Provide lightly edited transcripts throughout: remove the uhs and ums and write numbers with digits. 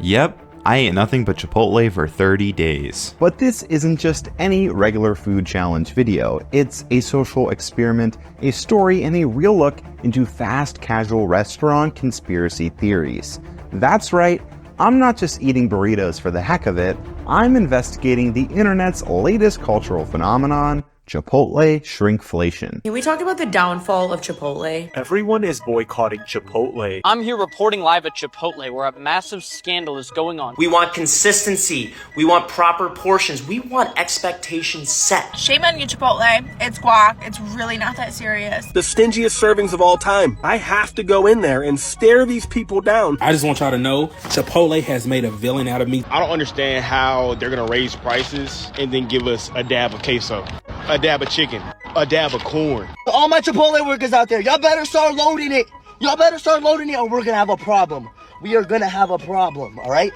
Yep, I ate nothing but Chipotle for 30 days. But this isn't just any regular food challenge video. It's a social experiment, a story, and a real look into fast casual restaurant conspiracy theories. That's right, I'm not just eating burritos for the heck of it, I'm investigating the internet's latest cultural phenomenon, Chipotle shrinkflation. Can we talk about the downfall of Chipotle? Everyone is boycotting Chipotle. I'm here reporting live at Chipotle where a massive scandal is going on. We want consistency. We want proper portions. We want expectations set. Shame on you, Chipotle. It's guac. It's really not that serious. The stingiest servings of all time. I have to go in there and stare these people down. I just want y'all to know, Chipotle has made a villain out of me. I don't understand how they're gonna raise prices and then give us a dab of queso, a dab of chicken, a dab of corn. All my Chipotle workers out there, y'all better start loading it. Y'all better start loading it or we're gonna have a problem. We are gonna have a problem, all right?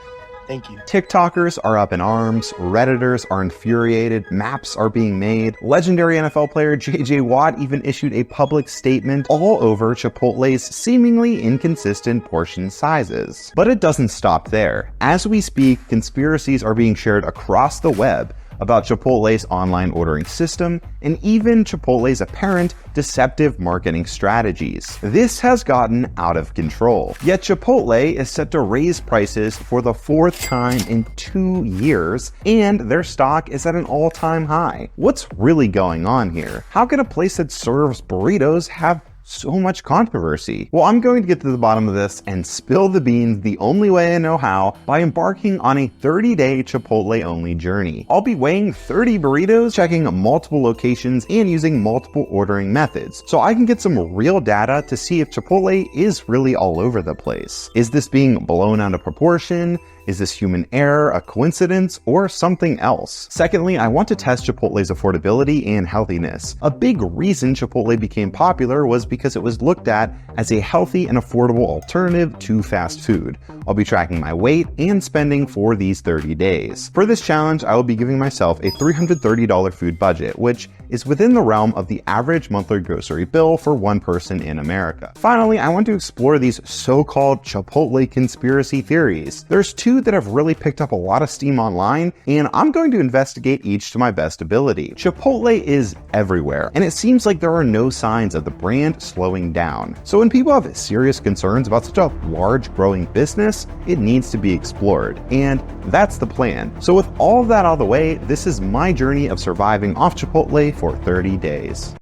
Thank you. TikTokers are up in arms, Redditors are infuriated, maps are being made, legendary NFL player JJ Watt even issued a public statement all over Chipotle's seemingly inconsistent portion sizes. But it doesn't stop there. As we speak, conspiracies are being shared across the web about Chipotle's online ordering system, and even Chipotle's apparent deceptive marketing strategies. This has gotten out of control. Yet Chipotle is set to raise prices for the 4th time in 2 years, and their stock is at an all-time high. What's really going on here? How can a place that serves burritos have so much controversy? Well, I'm going to get to the bottom of this and spill the beans the only way I know how, by embarking on a 30-day Chipotle-only journey. I'll be weighing 30 burritos, checking multiple locations, and using multiple ordering methods, so I can get some real data to see if Chipotle is really all over the place. Is this being blown out of proportion? Is this human error, a coincidence, or something else? Secondly, I want to test Chipotle's affordability and healthiness. A big reason Chipotle became popular was because it was looked at as a healthy and affordable alternative to fast food. I'll be tracking my weight and spending for these 30 days. For this challenge, I will be giving myself a $330 food budget, which is within the realm of the average monthly grocery bill for one person in America. Finally, I want to explore these so-called Chipotle conspiracy theories. There's 2 that have really picked up a lot of steam online, and I'm going to investigate each to my best ability. Chipotle is everywhere, and it seems like there are no signs of the brand slowing down. So when people have serious concerns about such a large growing business, it needs to be explored, and that's the plan. So with all of that out of the way, this is my journey of surviving off Chipotle for 30 days.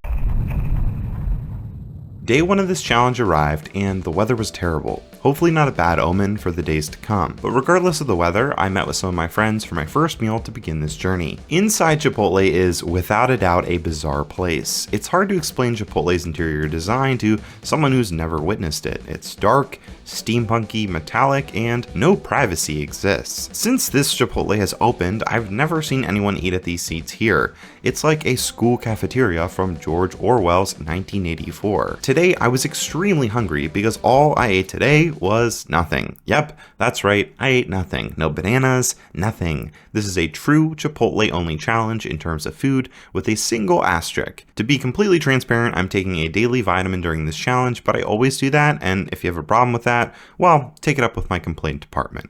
Day 1 of this challenge arrived, and the weather was terrible. Hopefully not a bad omen for the days to come. But regardless of the weather, I met with some of my friends for my first meal to begin this journey. Inside Chipotle is, without a doubt, a bizarre place. It's hard to explain Chipotle's interior design to someone who's never witnessed it. It's dark, steampunky, metallic, and no privacy exists. Since this Chipotle has opened, I've never seen anyone eat at these seats here. It's like a school cafeteria from George Orwell's 1984. Today, I was extremely hungry because all I ate today was nothing. Yep, that's right, I ate nothing. No bananas, nothing. This is a true Chipotle only challenge in terms of food with a single asterisk. To be completely transparent, I'm taking a daily vitamin during this challenge, but I always do that, and if you have a problem with that, well, take it up with my complaint department.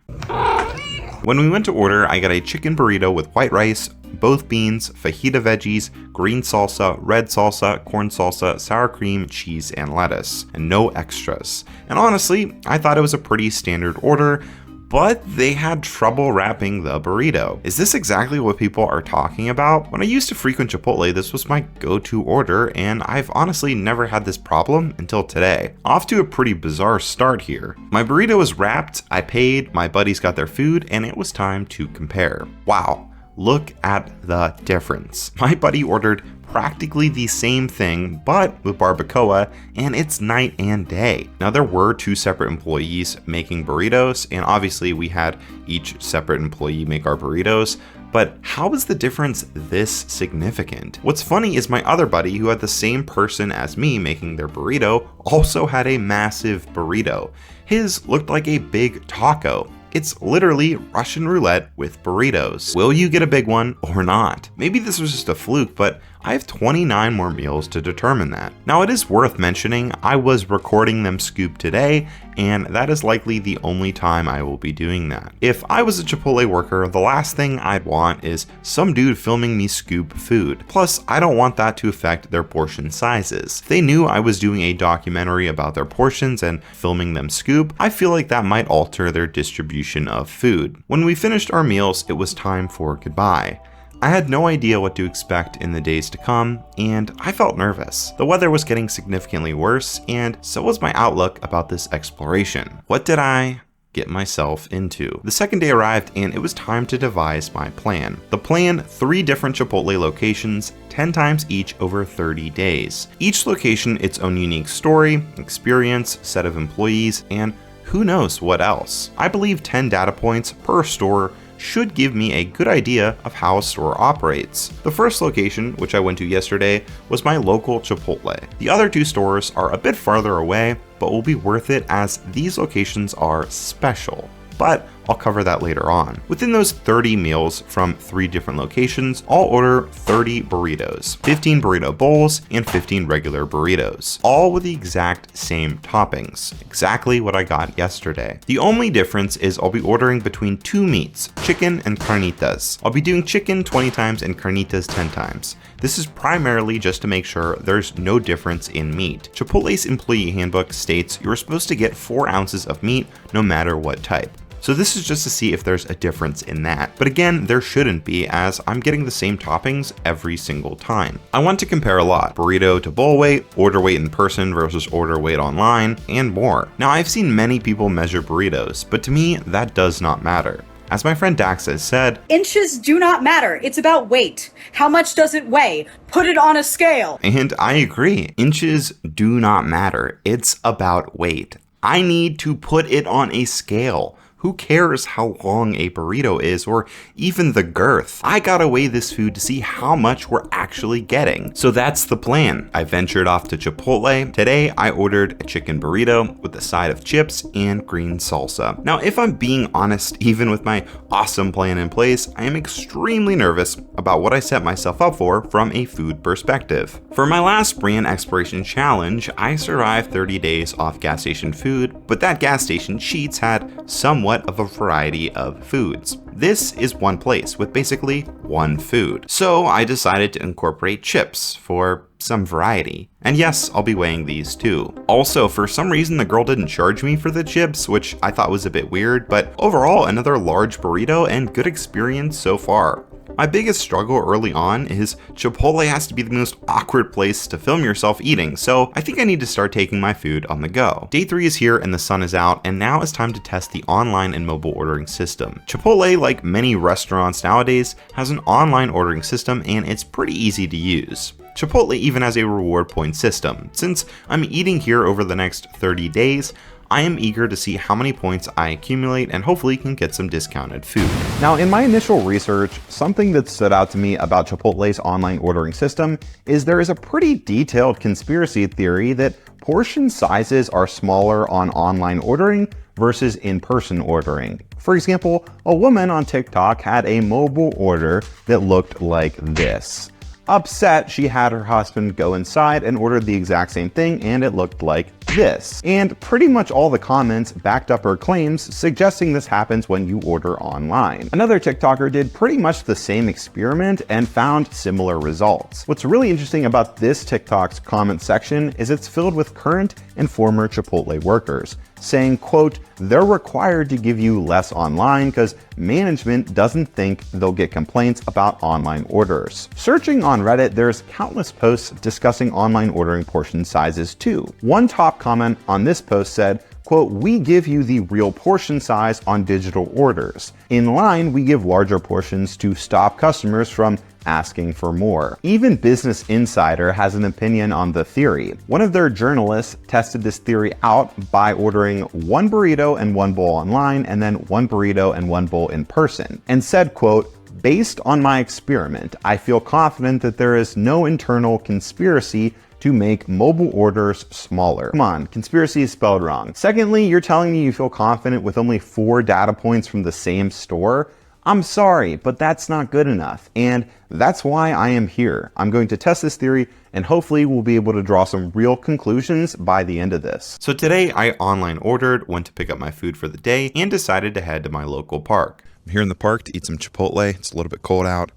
When we went to order, I got a chicken burrito with white rice, both beans, fajita veggies, green salsa, red salsa, corn salsa, sour cream, cheese, and lettuce, and no extras. And honestly, I thought it was a pretty standard order, but they had trouble wrapping the burrito. Is this exactly what people are talking about? When I used to frequent Chipotle, this was my go-to order, and I've honestly never had this problem until today. Off to a pretty bizarre start here. My burrito was wrapped, I paid, my buddies got their food, and it was time to compare. Wow. Look at the difference. My buddy ordered practically the same thing, but with barbacoa, and it's night and day. Now, there were 2 separate employees making burritos, and obviously we had each separate employee make our burritos, but how is the difference this significant? What's funny is my other buddy, who had the same person as me making their burrito, also had a massive burrito. His looked like a big taco. It's literally Russian roulette with burritos. Will you get a big one or not? Maybe this was just a fluke, but I have 29 more meals to determine that. Now it is worth mentioning I was recording them scoop today, and that is likely the only time I will be doing that. If I was a Chipotle worker, the last thing I'd want is some dude filming me scoop food. Plus, I don't want that to affect their portion sizes. If they knew I was doing a documentary about their portions and filming them scoop, I feel like that might alter their distribution of food. When we finished our meals, it was time for goodbye. I had no idea what to expect in the days to come, and I felt nervous. The weather was getting significantly worse, and so was my outlook about this exploration. What did I get myself into? The second day arrived, and it was time to devise my plan. The plan: 3 different Chipotle locations, 10 times each over 30 days. Each location its own unique story, experience, set of employees, and who knows what else. I believe 10 data points per store should give me a good idea of how a store operates. The first location, which I went to yesterday, was my local Chipotle. The other 2 stores are a bit farther away, but will be worth it as these locations are special. But I'll cover that later on. Within those 30 meals from 3 different locations, I'll order 30 burritos, 15 burrito bowls, and 15 regular burritos, all with the exact same toppings, exactly what I got yesterday. The only difference is I'll be ordering between 2 meats, chicken and carnitas. I'll be doing chicken 20 times and carnitas 10 times. This is primarily just to make sure there's no difference in meat. Chipotle's employee handbook states you're supposed to get 4 ounces of meat no matter what type. So this is just to see if there's a difference in that. But again, there shouldn't be, as I'm getting the same toppings every single time. I want to compare a lot: burrito to bowl weight, order weight in person versus order weight online, and more. Now I've seen many people measure burritos, but to me, that does not matter. As my friend Dax has said, Inches do not matter. It's about weight. How much does it weigh? Put it on a scale. And I agree, inches do not matter. It's about weight. I need to put it on a scale. Who cares how long a burrito is or even the girth? I gotta weigh this food to see how much we're actually getting. So that's the plan. I ventured off to Chipotle. Today I ordered a chicken burrito with a side of chips and green salsa. Now if I'm being honest, even with my awesome plan in place, I am extremely nervous about what I set myself up for from a food perspective. For my last brand exploration challenge, I survived 30 days off gas station food, but that gas station Sheetz had somewhat of a variety of foods. This is one place with basically one food. So I decided to incorporate chips for some variety. And yes, I'll be weighing these too. Also, for some reason the girl didn't charge me for the chips, which I thought was a bit weird, but overall another large burrito and good experience so far. My biggest struggle early on is Chipotle has to be the most awkward place to film yourself eating, so I think I need to start taking my food on the go. Day 3 is here and the sun is out, and now it's time to test the online and mobile ordering system. Chipotle, like many restaurants nowadays, has an online ordering system and it's pretty easy to use. Chipotle even has a reward point system. Since I'm eating here over the next 30 days, I am eager to see how many points I accumulate and hopefully can get some discounted food. Now, in my initial research, something that stood out to me about Chipotle's online ordering system is there is a pretty detailed conspiracy theory that portion sizes are smaller on online ordering versus in-person ordering. For example, a woman on TikTok had a mobile order that looked like this. Upset, she had her husband go inside and ordered the exact same thing, and it looked like this. And pretty much all the comments backed up her claims, suggesting this happens when you order online. Another TikToker did pretty much the same experiment and found similar results. What's really interesting about this TikTok's comment section is it's filled with current and former Chipotle workers, saying, quote, they're required to give you less online because management doesn't think they'll get complaints about online orders. Searching on Reddit, there's countless posts discussing online ordering portion sizes too. One top comment on this post said, quote, we give you the real portion size on digital orders. In line, we give larger portions to stop customers from asking for more. Even Business Insider has an opinion on the theory. One of their journalists tested this theory out by ordering 1 burrito and 1 bowl online and then 1 burrito and 1 bowl in person, and said, quote, based on my experiment, I feel confident that there is no internal conspiracy to make mobile orders smaller. Come on, conspiracy is spelled wrong. Secondly, you're telling me you feel confident with only 4 data points from the same store? I'm sorry, but that's not good enough. And that's why I am here. I'm going to test this theory and hopefully we'll be able to draw some real conclusions by the end of this. So today I online ordered, went to pick up my food for the day, and decided to head to my local park. I'm here in the park to eat some Chipotle. It's a little bit cold out,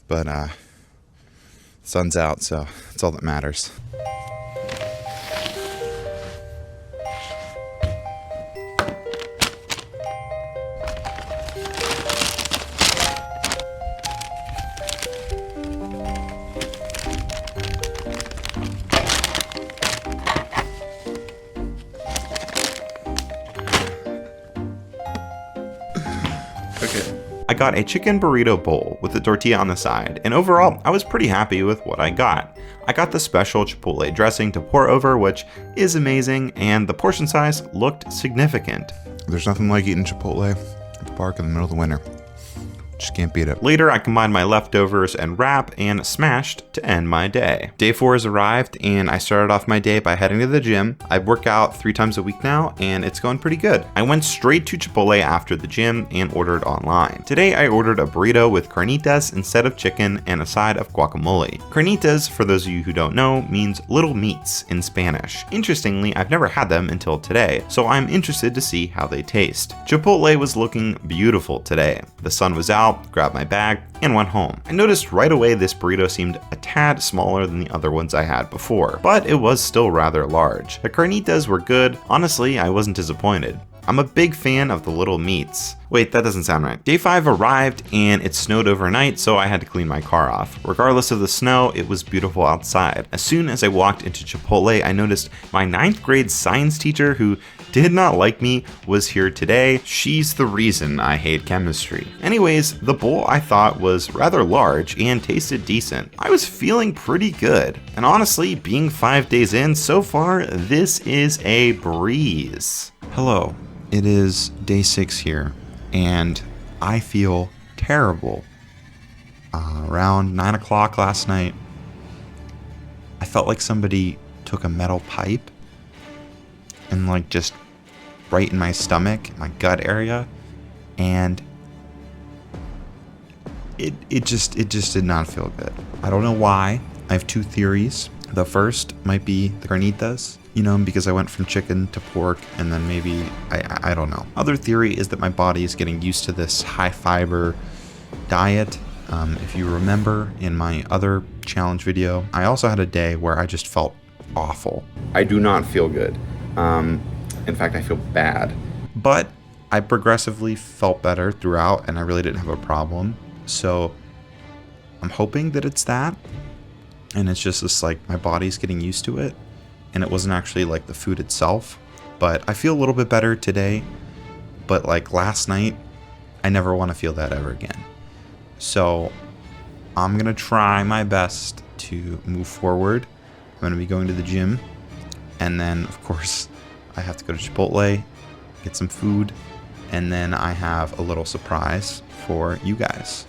but the sun's out, so that's all that matters. I got a chicken burrito bowl with a tortilla on the side, and overall, I was pretty happy with what I got. I got the special Chipotle dressing to pour over, which is amazing, and the portion size looked significant. There's nothing like eating Chipotle at the park in the middle of the winter. Just can't beat it. Later, I combined my leftovers and wrap and smashed to end my day. Day 4 has arrived, and I started off my day by heading to the gym. I work out 3 times a week now, and it's going pretty good. I went straight to Chipotle after the gym and ordered online. Today, I ordered a burrito with carnitas instead of chicken and a side of guacamole. Carnitas, for those of you who don't know, means little meats in Spanish. Interestingly, I've never had them until today, so I'm interested to see how they taste. Chipotle was looking beautiful today. The sun was out, grabbed my bag, and went home. I noticed right away this burrito seemed a tad smaller than the other ones I had before, but it was still rather large. The carnitas were good. Honestly, I wasn't disappointed. I'm a big fan of the little meats. Wait, that doesn't sound right. Day 5 arrived and it snowed overnight, so I had to clean my car off. Regardless of the snow, it was beautiful outside. As soon as I walked into Chipotle, I noticed my 9th grade science teacher, who did not like me, was here today. She's the reason I hate chemistry. Anyways, the bowl I thought was rather large and tasted decent. I was feeling pretty good. And honestly, being 5 days in so far, this is a breeze. Hello. It is day 6 here, and I feel terrible. Around 9 o'clock last night, I felt like somebody took a metal pipe and like just right in my stomach, my gut area, and it just did not feel good. I don't know why. I have 2 theories. The first might be the carnitas, because I went from chicken to pork, and then maybe, I don't know. Other theory is that my body is getting used to this high fiber diet. If you remember in my other challenge video, I also had a day where I just felt awful. I do not feel good. In fact, I feel bad. But I progressively felt better throughout, and I really didn't have a problem. So I'm hoping that it's that, and it's just this, like, my body's getting used to it. And it wasn't actually like the food itself, but I feel a little bit better today. But like last night, I never want to feel that ever again. So I'm gonna try my best to move forward. I'm gonna be going to the gym, and then of course I have to go to Chipotle, get some food, and then I have a little surprise for you guys,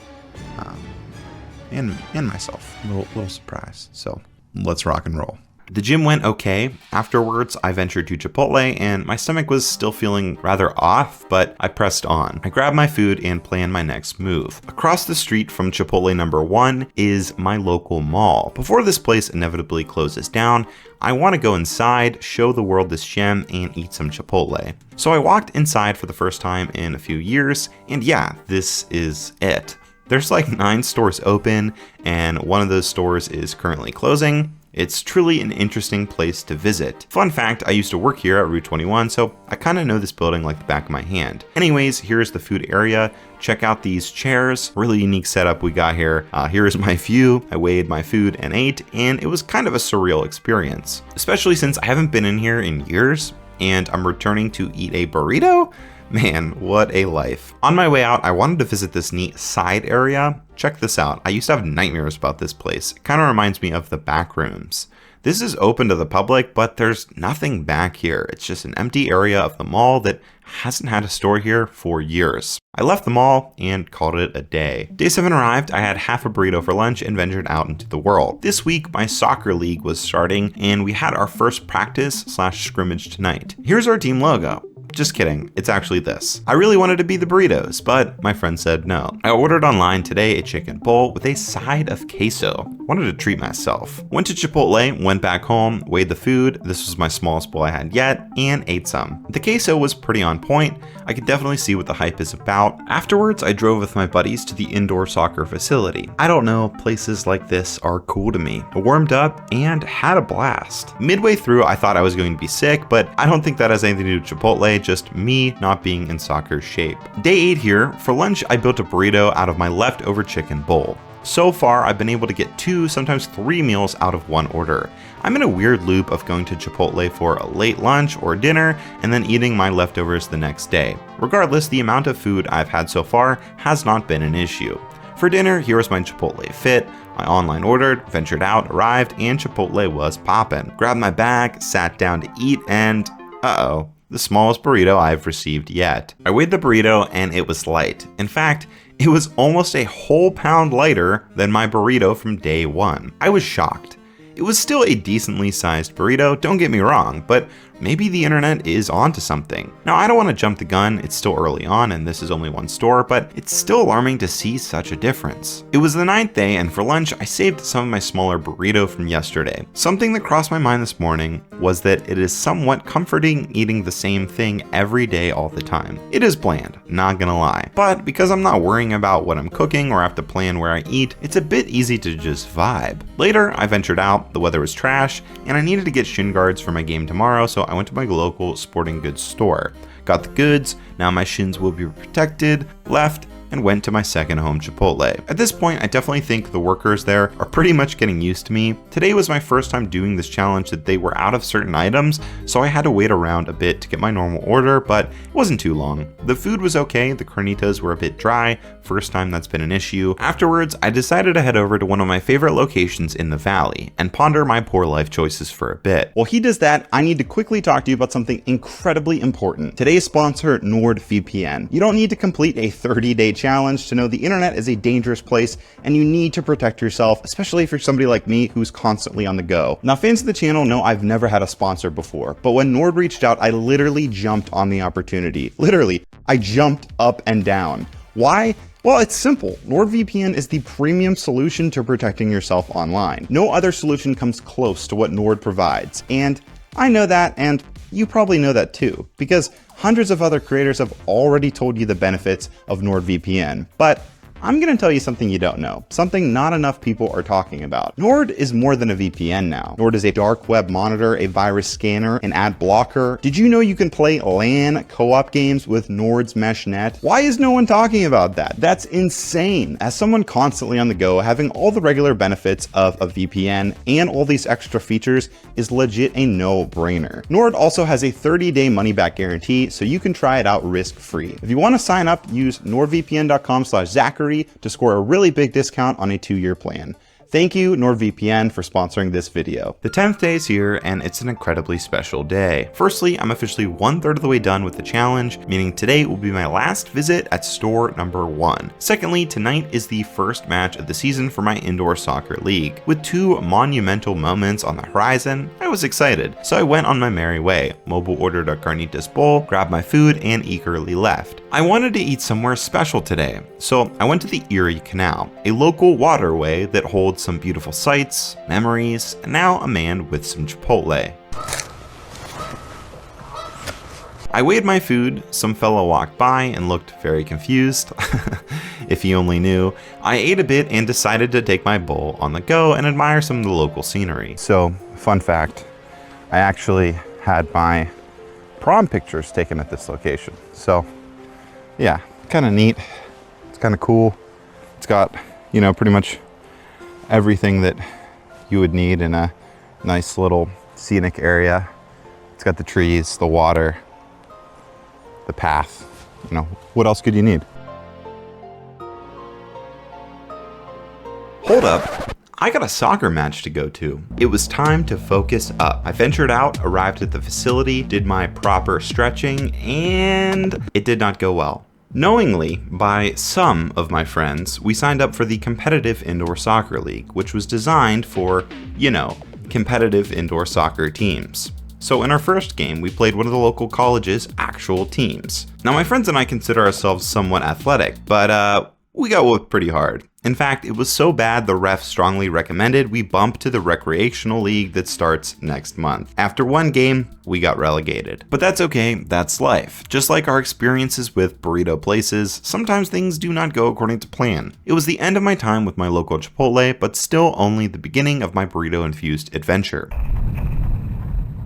and myself, a little surprise. So let's rock and roll. The gym went okay. Afterwards, I ventured to Chipotle, and my stomach was still feeling rather off, but I pressed on. I grabbed my food and planned my next move. Across the street from Chipotle number 1 is my local mall. Before this place inevitably closes down, I want to go inside, show the world this gem, and eat some Chipotle. So I walked inside for the first time in a few years, and yeah, this is it. There's like 9 stores open, and one of those stores is currently closing. It's truly an interesting place to visit. Fun fact, I used to work here at Route 21, so I kind of know this building like the back of my hand. Anyways, here's the food area. Check out these chairs. Really unique setup we got here. Here's my view. I weighed my food and ate, and it was kind of a surreal experience. Especially since I haven't been in here in years, and I'm returning to eat a burrito? Man, what a life. On my way out, I wanted to visit this neat side area. Check this out. I used to have nightmares about this place. It kind of reminds me of the back rooms. This is open to the public, but there's nothing back here. It's just an empty area of the mall that hasn't had a store here for years. I left the mall and called it a day. Day 7 arrived, I had half a burrito for lunch and ventured out into the world. This week, my soccer league was starting, and we had our first practice/scrimmage tonight. Here's our team logo. Just kidding, it's actually this. I really wanted to be the burritos, but my friend said no. I ordered online today a chicken bowl with a side of queso. Wanted to treat myself. Went to Chipotle, went back home, weighed the food, this was my smallest bowl I had yet, and ate some. The queso was pretty on point. I could definitely see what the hype is about. Afterwards, I drove with my buddies to the indoor soccer facility. I don't know, places like this are cool to me. I warmed up and had a blast. Midway through, I thought I was going to be sick, but I don't think that has anything to do with Chipotle, just me not being in soccer shape. Day 8 here. For lunch, I built a burrito out of my leftover chicken bowl. So far, I've been able to get 2, sometimes 3 meals out of one order. I'm in a weird loop of going to Chipotle for a late lunch or dinner and then eating my leftovers the next day. Regardless, the amount of food I've had so far has not been an issue. For dinner, here was my Chipotle fit. I online ordered, ventured out, arrived, and Chipotle was poppin'. Grabbed my bag, sat down to eat, and uh-oh, the smallest burrito I've received yet. I weighed the burrito and it was light. In fact, it was almost a whole pound lighter than my burrito from day 1. I was shocked. It was still a decently sized burrito, don't get me wrong, but maybe the internet is onto something. Now, I don't want to jump the gun, it's still early on and this is only one store, but it's still alarming to see such a difference. It was the 9th day, and for lunch, I saved some of my smaller burrito from yesterday. Something that crossed my mind this morning was that it is somewhat comforting eating the same thing every day all the time. It is bland, not gonna lie, but because I'm not worrying about what I'm cooking or have to plan where I eat, it's a bit easy to just vibe. Later, I ventured out, the weather was trash, and I needed to get shin guards for my game tomorrow, so I went to my local sporting goods store. Got the goods, now my shins will be protected, left, and went to my second home Chipotle. At this point, I definitely think the workers there are pretty much getting used to me. Today was my first time doing this challenge that they were out of certain items, so I had to wait around a bit to get my normal order, but it wasn't too long. The food was okay, the carnitas were a bit dry, first time that's been an issue. Afterwards, I decided to head over to one of my favorite locations in the valley and ponder my poor life choices for a bit. While he does that, I need to quickly talk to you about something incredibly important. Today's sponsor, NordVPN. You don't need to complete a 30-day challenge to know the internet is a dangerous place and you need to protect yourself, especially if you're somebody like me who's constantly on the go. Now, fans of the channel know I've never had a sponsor before, but when Nord reached out, I literally jumped on the opportunity. Literally, I jumped up and down. Why? Well, it's simple. NordVPN is the premium solution to protecting yourself online. No other solution comes close to what Nord provides. And I know that, and you probably know that too, because hundreds of other creators have already told you the benefits of NordVPN. But I'm going to tell you something you don't know, something not enough people are talking about. Nord is more than a VPN now. Nord is a dark web monitor, a virus scanner, an ad blocker. Did you know you can play LAN co-op games with Nord's mesh net? Why is no one talking about that? That's insane. As someone constantly on the go, having all the regular benefits of a VPN and all these extra features is legit a no-brainer. Nord also has a 30-day money-back guarantee, so you can try it out risk-free. If you want to sign up, use nordvpn.com/Zackary to score a really big discount on a 2-year plan. Thank you, NordVPN, for sponsoring this video. The 10th day is here, and it's an incredibly special day. Firstly, I'm officially 1/3 of the way done with the challenge, meaning today will be my last visit at store number 1. Secondly, tonight is the first match of the season for my indoor soccer league. With 2 monumental moments on the horizon, I was excited, so I went on my merry way. Mobile ordered a carnitas bowl, grabbed my food, and eagerly left. I wanted to eat somewhere special today, so I went to the Erie Canal, a local waterway that holds some beautiful sights, memories, and now a man with some Chipotle. I weighed my food, some fellow walked by and looked very confused. If he only knew. I ate a bit and decided to take my bowl on the go and admire some of the local scenery. So, fun fact, I actually had my prom pictures taken at this location. So, yeah, kind of neat. It's kind of cool. It's got, you know, pretty much everything that you would need in a nice little scenic area. It's got the trees, the water, the path. You know, what else could you need? Hold up. I got a soccer match to go to. It was time to focus up. I ventured out, arrived at the facility, did my proper stretching, and it did not go well. Knowingly, by some of my friends, we signed up for the competitive indoor soccer league, which was designed for, you know, competitive indoor soccer teams. So in our first game, we played one of the local college's actual teams. Now my friends and I consider ourselves somewhat athletic, but we got whooped pretty hard. In fact, it was so bad the ref strongly recommended we bump to the recreational league that starts next month. After one game, we got relegated. But that's okay, that's life. Just like our experiences with burrito places, sometimes things do not go according to plan. It was the end of my time with my local Chipotle, but still only the beginning of my burrito-infused adventure.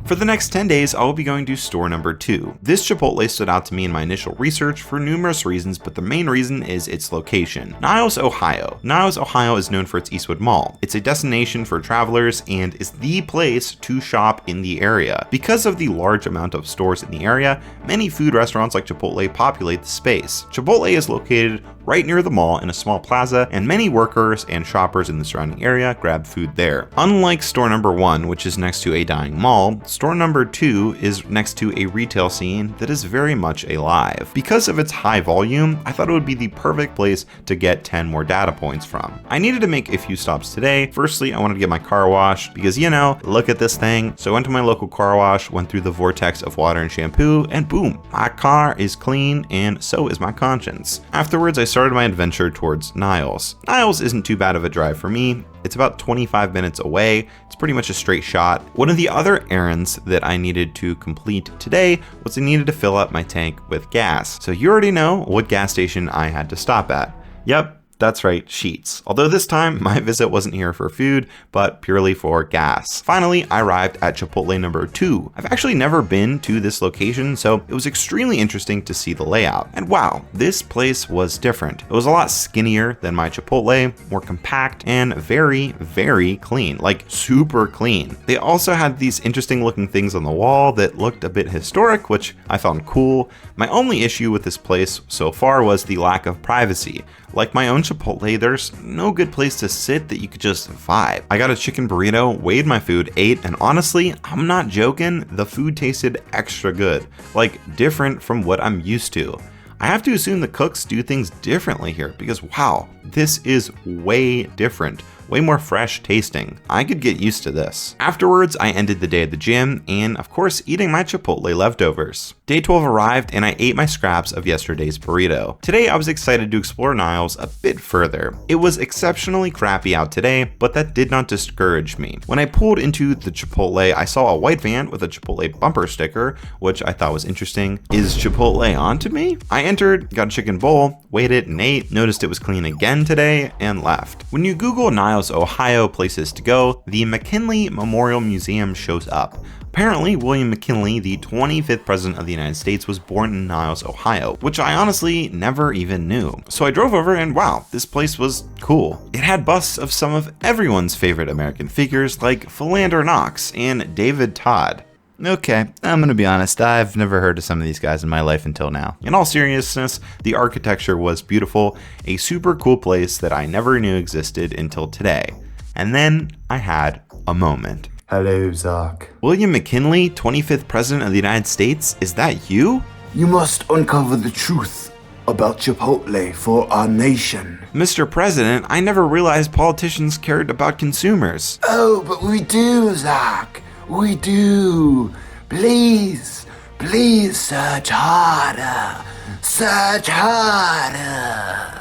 For the next 10 days, I will be going to store number 2. This Chipotle stood out to me in my initial research for numerous reasons, but the main reason is its location. Niles, Ohio. Niles, Ohio is known for its Eastwood Mall. It's a destination for travelers and is the place to shop in the area. Because of the large amount of stores in the area, many food restaurants like Chipotle populate the space. Chipotle is located right near the mall in a small plaza, and many workers and shoppers in the surrounding area grab food there. Unlike store number 1, which is next to a dying mall, store number 2 is next to a retail scene that is very much alive. Because of its high volume, I thought it would be the perfect place to get 10 more data points from. I needed to make a few stops today. Firstly, I wanted to get my car washed because, you know, look at this thing. So I went to my local car wash, went through the vortex of water and shampoo, and boom, my car is clean and so is my conscience. Afterwards, I started my adventure towards Niles. Niles isn't too bad of a drive for me. It's about 25 minutes away. It's pretty much a straight shot. One of the other errands that I needed to complete today was I needed to fill up my tank with gas. So you already know what gas station I had to stop at. Yep. That's right, Sheets. Although this time, my visit wasn't here for food, but purely for gas. Finally, I arrived at Chipotle number 2. I've actually never been to this location, so it was extremely interesting to see the layout. And wow, this place was different. It was a lot skinnier than my Chipotle, more compact, and very, very clean, like super clean. They also had these interesting looking things on the wall that looked a bit historic, which I found cool. My only issue with this place so far was the lack of privacy. Like my own Chipotle, there's no good place to sit that you could just vibe. I got a chicken burrito, weighed my food, ate, and honestly, I'm not joking, the food tasted extra good. Like different from what I'm used to. I have to assume the cooks do things differently here because wow, this is way different. Way more fresh tasting. I could get used to this. Afterwards, I ended the day at the gym and, of course, eating my Chipotle leftovers. Day 12 arrived and I ate my scraps of yesterday's burrito. Today, I was excited to explore Niles a bit further. It was exceptionally crappy out today, but that did not discourage me. When I pulled into the Chipotle, I saw a white van with a Chipotle bumper sticker, which I thought was interesting. Is Chipotle onto me? I entered, got a chicken bowl, weighed it and ate, noticed it was clean again today, and left. When you Google Niles, Ohio places to go, the McKinley Memorial Museum shows up. Apparently, William McKinley, the 25th President of the United States, was born in Niles, Ohio, which I honestly never even knew. So I drove over and wow, this place was cool. It had busts of some of everyone's favorite American figures like Philander Knox and David Todd. Okay, I'm gonna be honest, I've never heard of some of these guys in my life until now. In all seriousness, the architecture was beautiful, a super cool place that I never knew existed until today. And then I had a moment. Hello, Zach. William McKinley, 25th President of the United States, is that you? You must uncover the truth about Chipotle for our nation. Mr. President, I never realized politicians cared about consumers. Oh, but we do, Zach. We do. Please, please search harder. Search harder.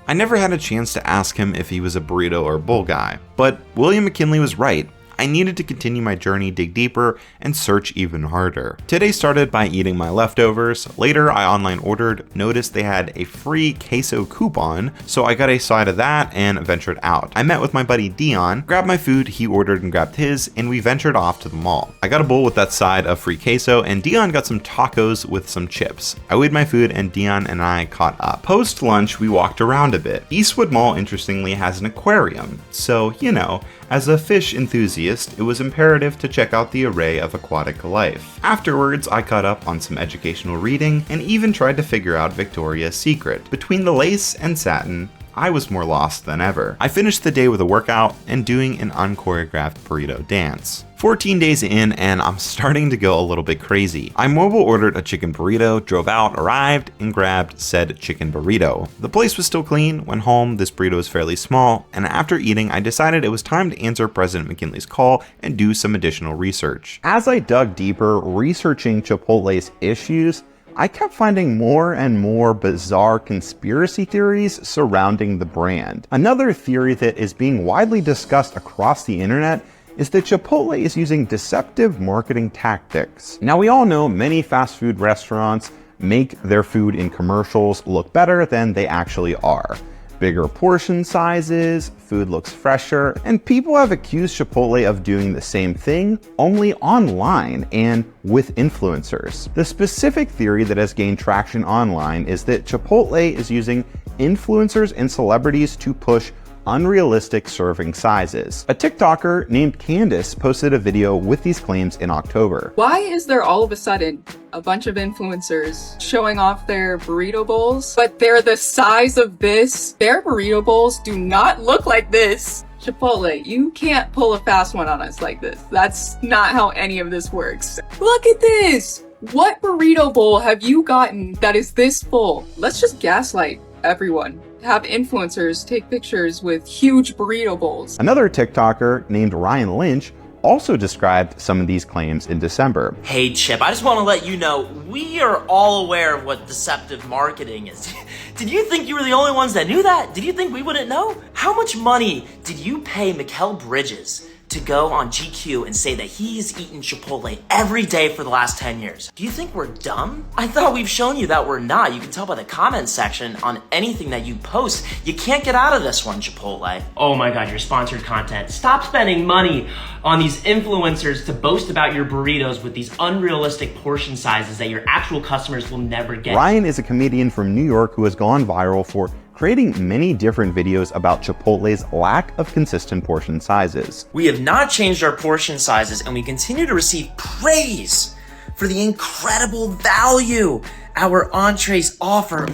I never had a chance to ask him if he was a burrito or bowl guy, but William McKinley was right. I needed to continue my journey, dig deeper, and search even harder. Today started by eating my leftovers. Later, I online ordered, noticed they had a free queso coupon, so I got a side of that and ventured out. I met with my buddy Dion, grabbed my food, he ordered and grabbed his, and we ventured off to the mall. I got a bowl with that side of free queso, and Dion got some tacos with some chips. I weighed my food, and Dion and I caught up. Post lunch, we walked around a bit. Eastwood Mall, interestingly, has an aquarium, so, you know, as a fish enthusiast, it was imperative to check out the array of aquatic life. Afterwards, I caught up on some educational reading and even tried to figure out Victoria's Secret. Between the lace and satin, I was more lost than ever. I finished the day with a workout and doing an unchoreographed burrito dance. 14 days in and I'm starting to go a little bit crazy. I mobile ordered a chicken burrito, drove out, arrived, and grabbed said chicken burrito. The place was still clean. Went home, this burrito was fairly small, and after eating I decided it was time to answer President McKinley's call and do some additional research. As I dug deeper, researching Chipotle's issues, I kept finding more and more bizarre conspiracy theories surrounding the brand. Another theory that is being widely discussed across the internet is that Chipotle is using deceptive marketing tactics. Now, we all know many fast food restaurants make their food in commercials look better than they actually are. Bigger portion sizes, food looks fresher, and people have accused Chipotle of doing the same thing, only online and with influencers. The specific theory that has gained traction online is that Chipotle is using influencers and celebrities to push unrealistic serving sizes. A TikToker named Candace posted a video with these claims in October. Why is there all of a sudden a bunch of influencers showing off their burrito bowls, but they're the size of this? Their burrito bowls do not look like this. Chipotle, you can't pull a fast one on us like this. That's not how any of this works. Look at this! What burrito bowl have you gotten that is this full? Let's just gaslight everyone. Have influencers take pictures with huge burrito bowls. Another TikToker named Ryan Lynch also described some of these claims in December. Hey Chip, I just want to let you know, we are all aware of what deceptive marketing is. Did you think you were the only ones that knew that? Did you think we wouldn't know? How much money did you pay Mikal Bridges to go on GQ and say that he's eaten Chipotle every day for the last 10 years? Do you think we're dumb? I thought we've shown you that we're not. You can tell by the comment section on anything that you post. You can't get out of this one, Chipotle. Oh my God, your sponsored content. Stop spending money on these influencers to boast about your burritos with these unrealistic portion sizes that your actual customers will never get. Ryan is a comedian from New York who has gone viral for creating many different videos about Chipotle's lack of consistent portion sizes. We have not changed our portion sizes and we continue to receive praise for the incredible value our entrees offer.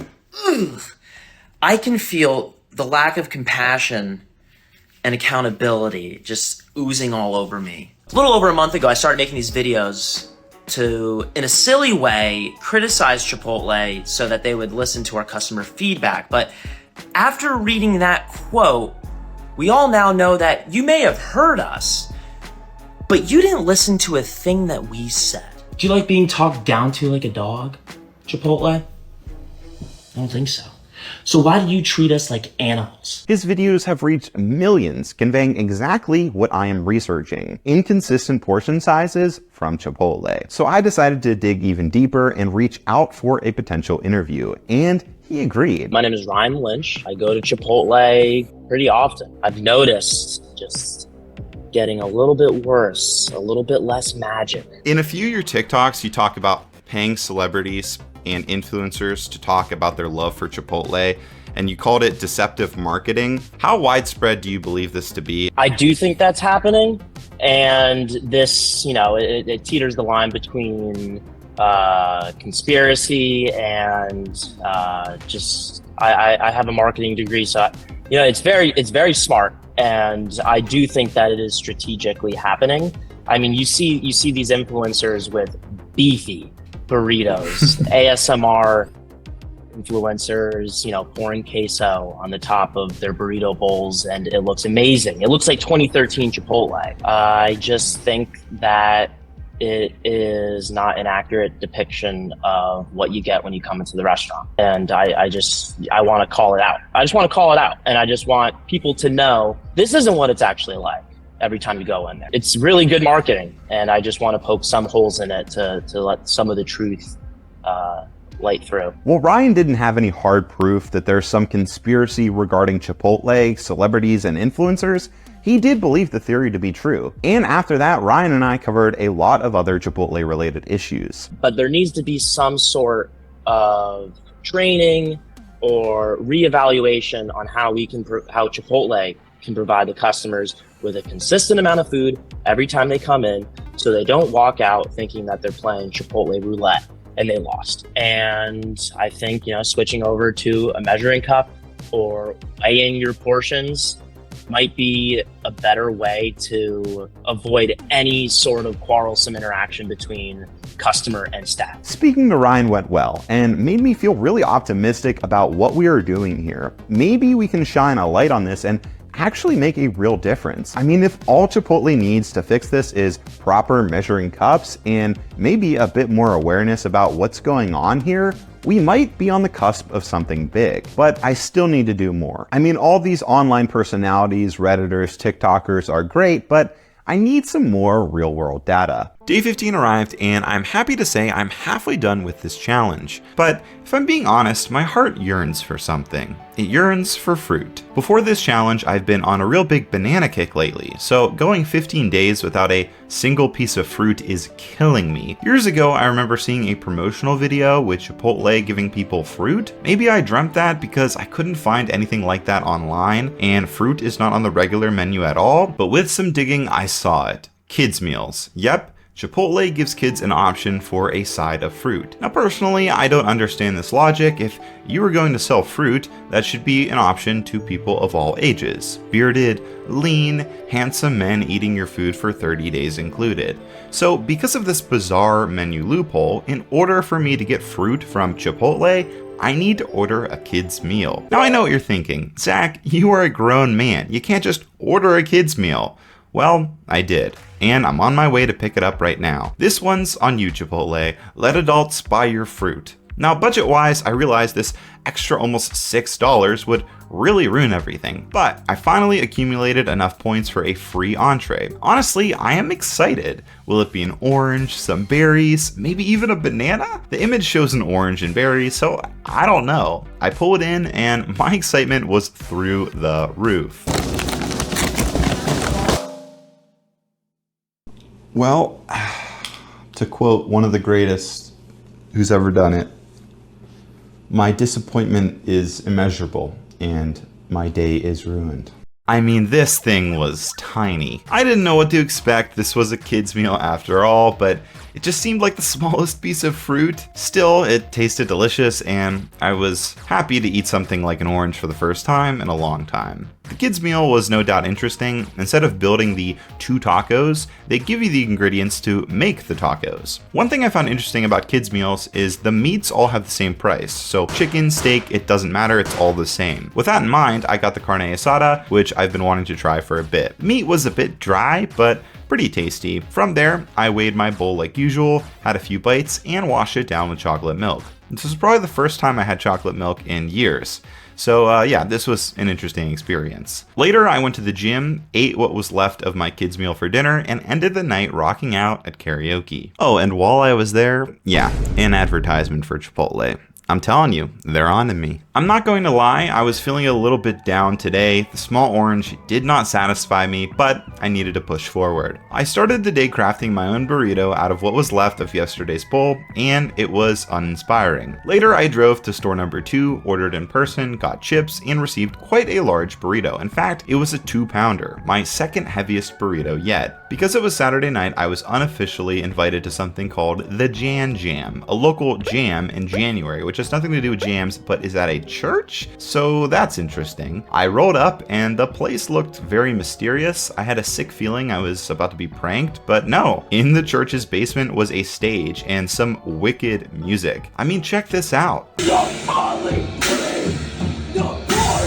Ugh. I can feel the lack of compassion and accountability just oozing all over me. A little over a month ago, I started making these videos to, in a silly way, criticize Chipotle so that they would listen to our customer feedback. But after reading that quote, we all now know that you may have heard us, but you didn't listen to a thing that we said. Do you like being talked down to like a dog, Chipotle? I don't think so. So why do you treat us like animals? His videos have reached millions, conveying exactly what I am researching: inconsistent portion sizes from Chipotle. So I decided to dig even deeper and reach out for a potential interview, and he agreed. My name is Ryan Lynch. I go to Chipotle pretty often. I've noticed just getting a little bit worse, a little bit less magic. In a few of your TikToks, you talk about paying celebrities and influencers to talk about their love for Chipotle, and you called it deceptive marketing. How widespread do you believe this to be? I do think that's happening, and this, you know, it teeters the line between conspiracy and just I have a marketing degree, so you know, it's very smart, and I do think that it is strategically happening. I mean, you see these influencers with beefy burritos, ASMR influencers, you know, pouring queso on the top of their burrito bowls, and it looks amazing. It looks like 2013 Chipotle. I just think that it is not an accurate depiction of what you get when you come into the restaurant. And I want to call it out. I just want to call it out. And I just want people to know this isn't what it's actually like every time you go in there. It's really good marketing, and I just want to poke some holes in it to let some of the truth light through. Well, Ryan didn't have any hard proof that there's some conspiracy regarding Chipotle, celebrities, and influencers. He did believe the theory to be true. And after that, Ryan and I covered a lot of other Chipotle-related issues. But there needs to be some sort of training or reevaluation on how Chipotle can provide the customers with a consistent amount of food every time they come in, so they don't walk out thinking that they're playing Chipotle roulette and they lost. And I think, you know, switching over to a measuring cup or weighing your portions might be a better way to avoid any sort of quarrelsome interaction between customer and staff. Speaking to Ryan went well and made me feel really optimistic about what we are doing here. Maybe we can shine a light on this and actually make a real difference. I mean, if all Chipotle needs to fix this is proper measuring cups and maybe a bit more awareness about what's going on here, we might be on the cusp of something big. But I still need to do more. I mean, all these online personalities, Redditors, TikTokers are great, but I need some more real-world data. Day 15 arrived, and I'm happy to say I'm halfway done with this challenge. But if I'm being honest, my heart yearns for something. It yearns for fruit. Before this challenge, I've been on a real big banana kick lately, so going 15 days without a single piece of fruit is killing me. Years ago, I remember seeing a promotional video with Chipotle giving people fruit. Maybe I dreamt that because I couldn't find anything like that online, and fruit is not on the regular menu at all, but with some digging, I saw it. Kids meals. Yep. Chipotle gives kids an option for a side of fruit. Now personally, I don't understand this logic. If you were going to sell fruit, that should be an option to people of all ages. Bearded, lean, handsome men eating your food for 30 days included. So because of this bizarre menu loophole, in order for me to get fruit from Chipotle, I need to order a kid's meal. Now I know what you're thinking. Zach, you are a grown man. You can't just order a kid's meal. Well, I did, and I'm on my way to pick it up right now. This one's on you, Chipotle. Let adults buy your fruit. Now, budget-wise, I realized this extra almost $6 would really ruin everything, but I finally accumulated enough points for a free entree. Honestly, I am excited. Will it be an orange, some berries, maybe even a banana? The image shows an orange and berries, so I don't know. I pull it in, and my excitement was through the roof. Well, to quote one of the greatest who's ever done it, my disappointment is immeasurable and my day is ruined. I mean, this thing was tiny. I didn't know what to expect. This was a kid's meal after all, but it just seemed like the smallest piece of fruit. Still, it tasted delicious, and I was happy to eat something like an orange for the first time in a long time. The kids' meal was no doubt interesting. Instead of building the 2 tacos, they give you the ingredients to make the tacos. One thing I found interesting about kids' meals is the meats all have the same price. So chicken, steak, it doesn't matter, it's all the same. With that in mind, I got the carne asada, which I've been wanting to try for a bit. Meat was a bit dry, but pretty tasty. From there, I weighed my bowl like usual, had a few bites, and washed it down with chocolate milk. This was probably the first time I had chocolate milk in years. So yeah, this was an interesting experience. Later, I went to the gym, ate what was left of my kids' meal for dinner, and ended the night rocking out at karaoke. Oh, and while I was there, yeah, an advertisement for Chipotle. I'm telling you, they're on to me. I'm not going to lie, I was feeling a little bit down today. The small orange did not satisfy me, but I needed to push forward. I started the day crafting my own burrito out of what was left of yesterday's bowl, and it was uninspiring. Later, I drove to store number 2, ordered in person, got chips, and received quite a large burrito. In fact, it was a 2-pounder, my second heaviest burrito yet. Because it was Saturday night, I was unofficially invited to something called the Jan Jam, a local jam in January, which has nothing to do with jams, but is at a church? So that's interesting. I rolled up and the place looked very mysterious. I had a sick feeling I was about to be pranked, but no. In the church's basement was a stage and some wicked music. I mean, check this out. The poor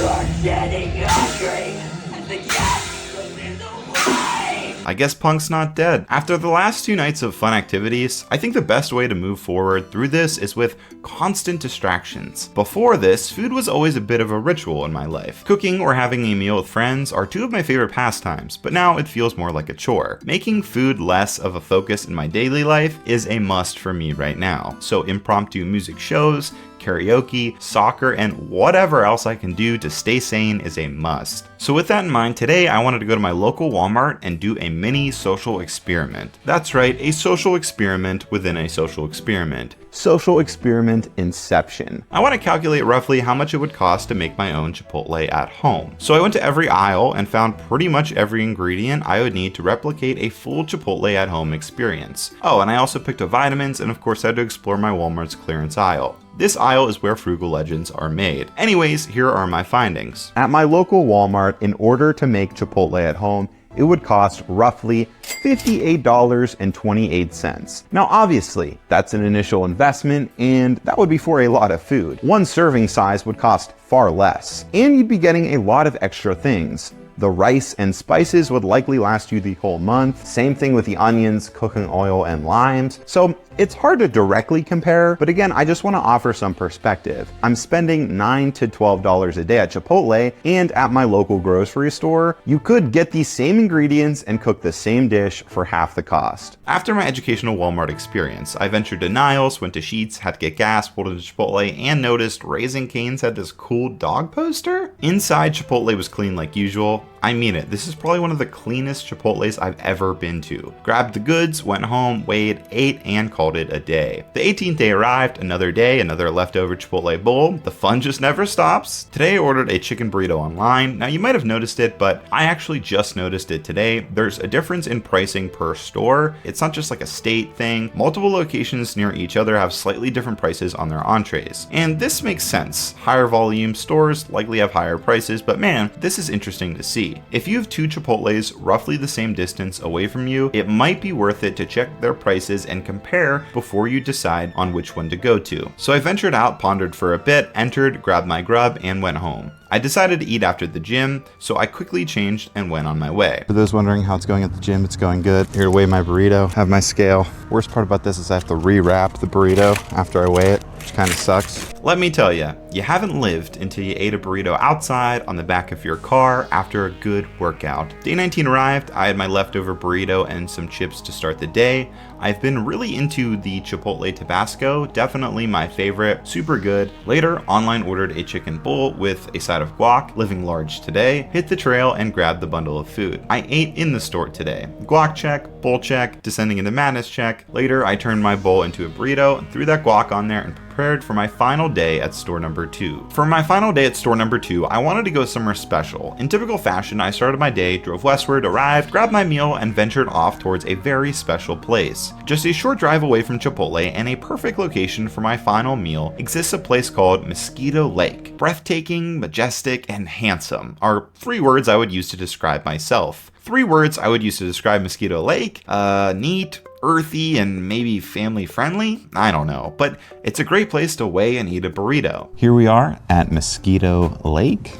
are getting hungry, and the gas is in the way. I guess punk's not dead. After the last 2 nights of fun activities, I think the best way to move forward through this is with constant distractions. Before this, food was always a bit of a ritual in my life. Cooking or having a meal with friends are 2 of my favorite pastimes, but now it feels more like a chore. Making food less of a focus in my daily life is a must for me right now. So impromptu music shows, karaoke, soccer, and whatever else I can do to stay sane is a must. So with that in mind, today I wanted to go to my local Walmart and do a mini social experiment. That's right, a social experiment within a social experiment. social experiment Inception. I want to calculate roughly how much it would cost to make my own Chipotle at home. So I went to every aisle and found pretty much every ingredient I would need to replicate a full Chipotle at home experience. Oh, and I also picked up vitamins and of course had to explore my Walmart's clearance aisle. This aisle is where frugal legends are made. Anyways, here are my findings. At my local Walmart, in order to make Chipotle at home, it would cost roughly $58.28. Now obviously, that's an initial investment and that would be for a lot of food. One serving size would cost far less, and you'd be getting a lot of extra things. The rice and spices would likely last you the whole month. Same thing with the onions, cooking oil, and limes. So it's hard to directly compare, but again, I just want to offer some perspective. I'm spending $9 to $12 a day at Chipotle, and at my local grocery store, you could get these same ingredients and cook the same dish for half the cost. After my educational Walmart experience, I ventured to Niles, went to Sheetz, had to get gas, pulled into Chipotle, and noticed Raising Cane's had this cool dog poster. Inside, Chipotle was clean like usual. I mean it, this is probably one of the cleanest Chipotles I've ever been to. Grabbed the goods, went home, weighed, ate, and called it a day. The 18th day arrived, another day, another leftover Chipotle bowl. The fun just never stops. Today I ordered a chicken burrito online. Now you might have noticed it, but I actually just noticed it today. There's a difference in pricing per store. It's not just like a state thing. Multiple locations near each other have slightly different prices on their entrees. And this makes sense. Higher volume stores likely have higher prices, but man, this is interesting to see. If you have two Chipotles roughly the same distance away from you, it might be worth it to check their prices and compare before you decide on which one to go to. So I ventured out, pondered for a bit, entered, grabbed my grub, and went home. I decided to eat after the gym, so I quickly changed and went on my way. For those wondering how it's going at the gym, it's going good. Here to weigh my burrito, have my scale. Worst part about this is I have to re-wrap the burrito after I weigh it, which kind of sucks. Let me tell you, you haven't lived until you ate a burrito outside on the back of your car after a good workout. Day 19 arrived, I had my leftover burrito and some chips to start the day. I've been really into the Chipotle Tabasco, definitely my favorite, super good. Later, online ordered a chicken bowl with a side of guac, living large today, hit the trail and grabbed the bundle of food. I ate in the store today. Guac check, bowl check, descending into madness check. Later, I turned my bowl into a burrito and threw that guac on there and prepared for my final day at store number 2. For my final day at store number 2, I wanted to go somewhere special. In typical fashion, I started my day, drove westward, arrived, grabbed my meal, and ventured off towards a very special place. Just a short drive away from Chipotle and a perfect location for my final meal exists a place called Mosquito Lake. Breathtaking, majestic, and handsome are 3 words I would use to describe myself. 3 words I would use to describe Mosquito Lake: neat, earthy, and maybe family friendly? I don't know, but it's a great place to weigh and eat a burrito. Here we are at Mosquito Lake.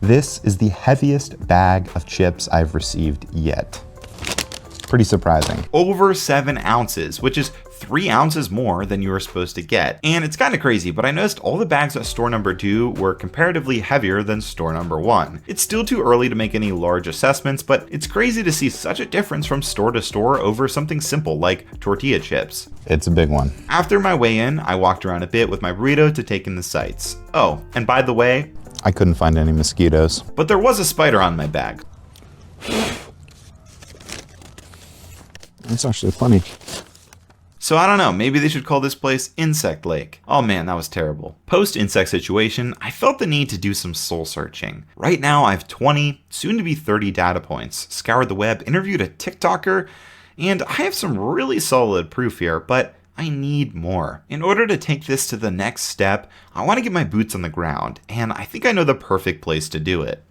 This is the heaviest bag of chips I've received yet. Pretty surprising. Over 7 ounces, which is 3 ounces more than you were supposed to get. And it's kind of crazy, but I noticed all the bags at store number 2 were comparatively heavier than store number 1. It's still too early to make any large assessments, but it's crazy to see such a difference from store to store over something simple like tortilla chips. It's a big one. After my weigh-in, I walked around a bit with my burrito to take in the sights. Oh, and by the way, I couldn't find any mosquitoes. But there was a spider on my bag. That's actually funny. So I don't know, maybe they should call this place Insect Lake. Oh man, that was terrible. Post-insect situation, I felt the need to do some soul searching. Right now I have 20, soon to be 30 data points, scoured the web, interviewed a TikToker, and I have some really solid proof here, but I need more. In order to take this to the next step, I want to get my boots on the ground, and I think I know the perfect place to do it.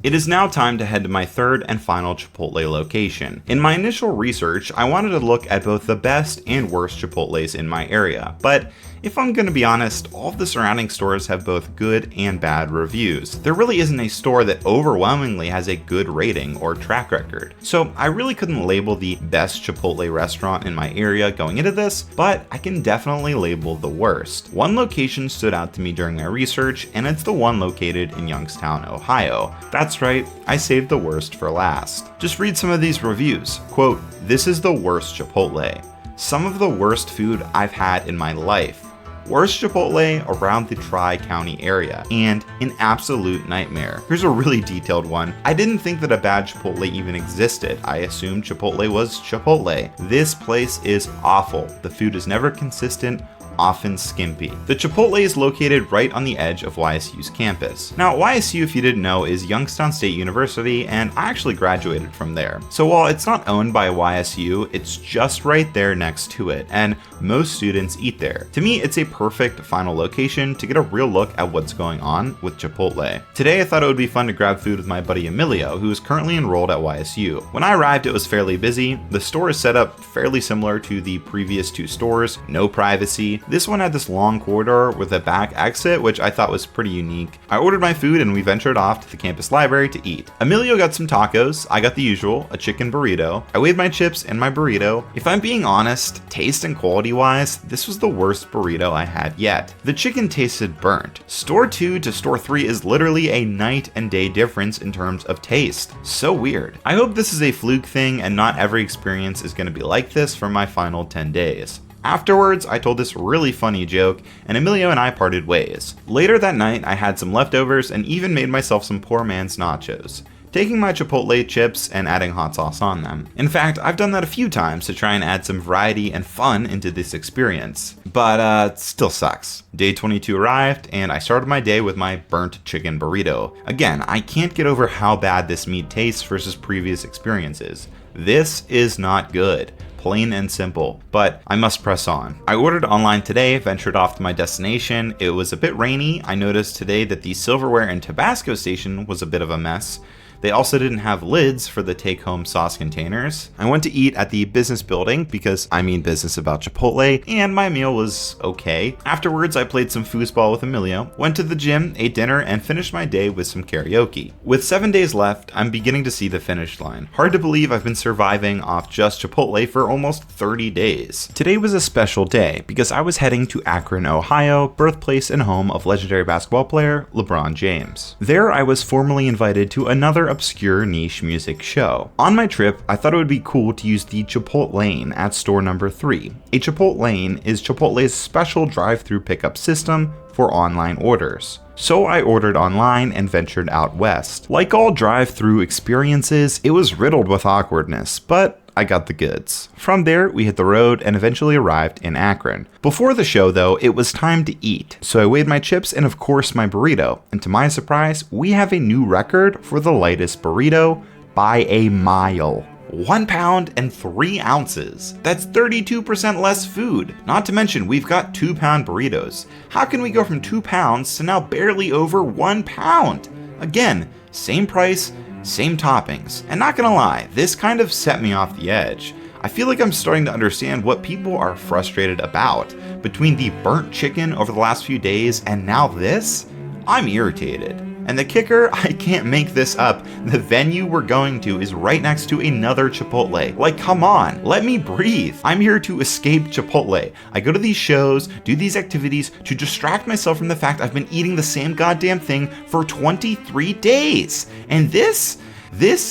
It is now time to head to my third and final Chipotle location. In my initial research, I wanted to look at both the best and worst Chipotles in my area, but if I'm gonna be honest, all of the surrounding stores have both good and bad reviews. There really isn't a store that overwhelmingly has a good rating or track record. So I really couldn't label the best Chipotle restaurant in my area going into this, but I can definitely label the worst. One location stood out to me during my research, and it's the one located in Youngstown, Ohio. That's right, I saved the worst for last. Just read some of these reviews. Quote, "This is the worst Chipotle. Some of the worst food I've had in my life. worst Chipotle around the Tri-County area, and an absolute nightmare. Here's a really detailed one. I didn't think that a bad Chipotle even existed. I assumed Chipotle was Chipotle. This place is awful. The food is never consistent, often skimpy. The Chipotle is located right on the edge of YSU's campus. Now, YSU, if you didn't know, is Youngstown State University, and I actually graduated from there. So while it's not owned by YSU, it's just right there next to it, and most students eat there. To me, it's a perfect final location to get a real look at what's going on with Chipotle. Today, I thought it would be fun to grab food with my buddy Emilio, who is currently enrolled at YSU. When I arrived, it was fairly busy. The store is set up fairly similar to the previous two stores, no privacy. This one had this long corridor with a back exit, which I thought was pretty unique. I ordered my food and we ventured off to the campus library to eat. Emilio got some tacos, I got the usual, a chicken burrito. I weighed my chips and my burrito. If I'm being honest, taste and quality wise, this was the worst burrito I had yet. The chicken tasted burnt. Store 2 to store 3 is literally a night and day difference in terms of taste. So weird. I hope this is a fluke thing and not every experience is going to be like this for my final 10 days. Afterwards, I told this really funny joke, and Emilio and I parted ways. Later that night, I had some leftovers and even made myself some poor man's nachos, taking my Chipotle chips and adding hot sauce on them. In fact, I've done that a few times to try and add some variety and fun into this experience, but it still sucks. Day 22 arrived, and I started my day with my burnt chicken burrito. Again, I can't get over how bad this meat tastes versus previous experiences. This is not good. Plain and simple, but I must press on. I ordered online today, ventured off to my destination. It was a bit rainy. I noticed today that the silverware and Tabasco station was a bit of a mess. They also didn't have lids for the take-home sauce containers. I went to eat at the business building because I mean business about Chipotle, and my meal was okay. Afterwards, I played some foosball with Emilio, went to the gym, ate dinner, and finished my day with some karaoke. With 7 days left, I'm beginning to see the finish line. Hard to believe I've been surviving off just Chipotle for almost 30 days. Today was a special day because I was heading to Akron, Ohio, birthplace and home of legendary basketball player LeBron James. There, I was formally invited to another obscure niche music show. On my trip, I thought it would be cool to use the Chipotlane at store number 3. A Chipotlane is Chipotle's special drive-through pickup system for online orders. So I ordered online and ventured out west. Like all drive-through experiences, it was riddled with awkwardness, but I got the goods. From there, we hit the road and eventually arrived in Akron. Before the show though, it was time to eat. So I weighed my chips and of course my burrito. And to my surprise, we have a new record for the lightest burrito by a mile. 1 pound and 3 ounces. That's 32% less food. Not to mention, we've got 2-pound burritos. How can we go from 2 pounds to now barely over 1 pound? Again, same price, same toppings. And not gonna lie, this kind of set me off the edge. I feel like I'm starting to understand what people are frustrated about. Between the burnt chicken over the last few days and now this, I'm irritated. And the kicker, I can't make this up. The venue we're going to is right next to another Chipotle. Like, come on, let me breathe. I'm here to escape Chipotle. I go to these shows, do these activities to distract myself from the fact I've been eating the same goddamn thing for 23 days. And this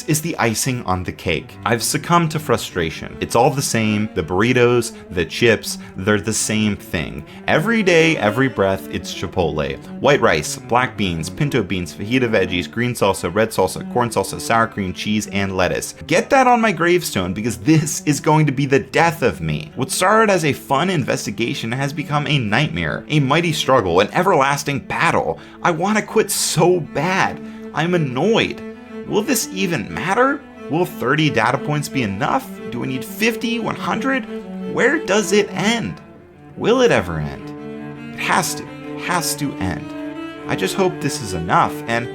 is the icing on the cake. I've succumbed to frustration. It's all the same. The burritos, the chips, they're the same thing. Every day, every breath, it's Chipotle. White rice, black beans, pinto beans, fajita veggies, green salsa, red salsa, corn salsa, sour cream, cheese, and lettuce. Get that on my gravestone because this is going to be the death of me. What started as a fun investigation has become a nightmare, a mighty struggle, an everlasting battle. I want to quit so bad. I'm annoyed. Will this even matter? Will 30 data points be enough? Do I need 50, 100? Where does it end? Will it ever end? It has to end. I just hope this is enough, and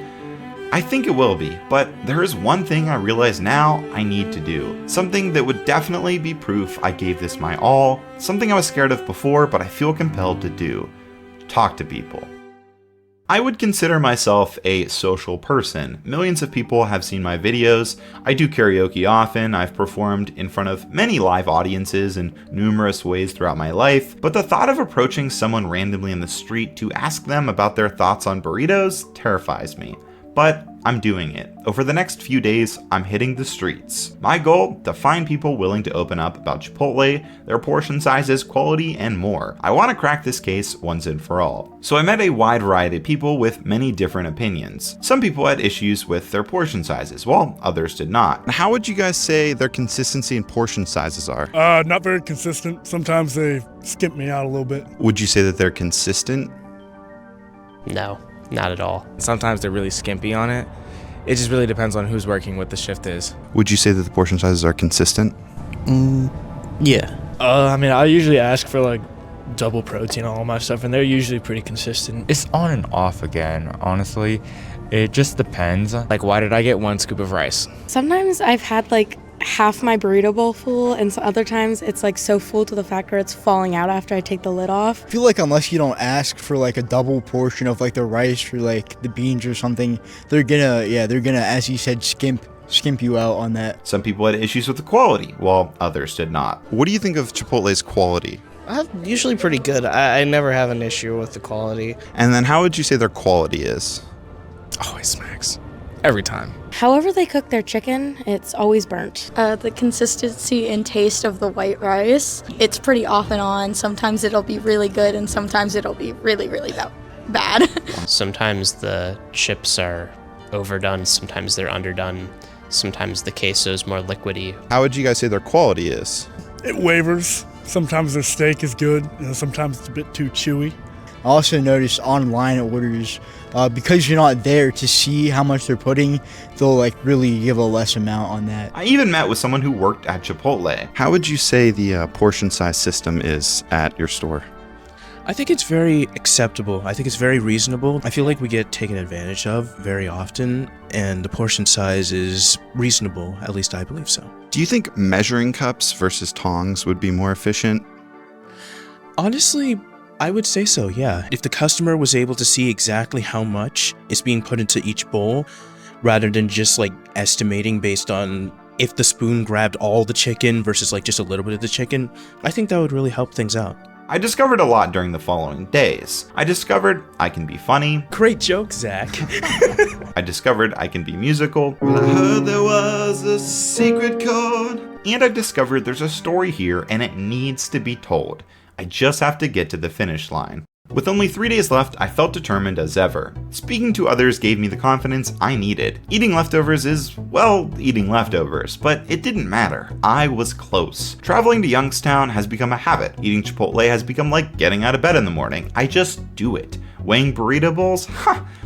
I think it will be, but there is one thing I realize now I need to do. Something that would definitely be proof I gave this my all, something I was scared of before, but I feel compelled to do. Talk to people. I would consider myself a social person. Millions of people have seen my videos. I do karaoke often. I've performed in front of many live audiences in numerous ways throughout my life. But the thought of approaching someone randomly in the street to ask them about their thoughts on burritos terrifies me. But I'm doing it. Over the next few days, I'm hitting the streets. My goal? To find people willing to open up about Chipotle, their portion sizes, quality, and more. I want to crack this case once and for all. So I met a wide variety of people with many different opinions. Some people had issues with their portion sizes, while others did not. How would you guys say their consistency in portion sizes are? Not very consistent. Sometimes they skimp me out a little bit. Would you say that they're consistent? No, not at all. Sometimes they're really skimpy on it. It just really depends on who's working, what the shift is. Would you say that the portion sizes are consistent? Yeah. I mean, I usually ask for like double protein on all my stuff, and they're usually pretty consistent. It's on and off again, honestly. It just depends. Like, why did I get 1 scoop of rice? Sometimes I've had like half my burrito bowl full, and other times it's like so full to the fact where it's falling out after I take the lid off. I feel like unless you don't ask for like a double portion of like the rice or like the beans or something, they're gonna, as you said, skimp you out on that. Some people had issues with the quality, while others did not. What do you think of Chipotle's quality? Usually pretty good. I never have an issue with the quality. And then how would you say their quality is? Always smacks. Every time. However they cook their chicken, it's always burnt. The consistency and taste of the white rice, it's pretty off and on. Sometimes it'll be really good and sometimes it'll be really, really bad. Sometimes the chips are overdone, sometimes they're underdone, sometimes the queso is more liquidy. How would you guys say their quality is? It wavers. Sometimes their steak is good, and sometimes it's a bit too chewy. I also noticed online orders, because you're not there to see how much they're putting, they'll like really give a less amount on that. I even met with someone who worked at Chipotle. How would you say the portion size system is at your store? I think it's very acceptable. I think it's very reasonable. I feel like we get taken advantage of very often, and the portion size is reasonable. At least I believe so. Do you think measuring cups versus tongs would be more efficient? Honestly, I would say so, yeah. If the customer was able to see exactly how much is being put into each bowl, rather than just like estimating based on if the spoon grabbed all the chicken versus like just a little bit of the chicken, I think that would really help things out. I discovered a lot during the following days. I discovered I can be funny. Great joke, Zach. I discovered I can be musical. I heard there was a secret chord. And I discovered there's a story here and it needs to be told. I just have to get to the finish line. With only 3 days left, I felt determined as ever. Speaking to others gave me the confidence I needed. Eating leftovers is, well, eating leftovers, but it didn't matter. I was close. Traveling to Youngstown has become a habit. Eating Chipotle has become like getting out of bed in the morning. I just do it. Weighing burrito bowls?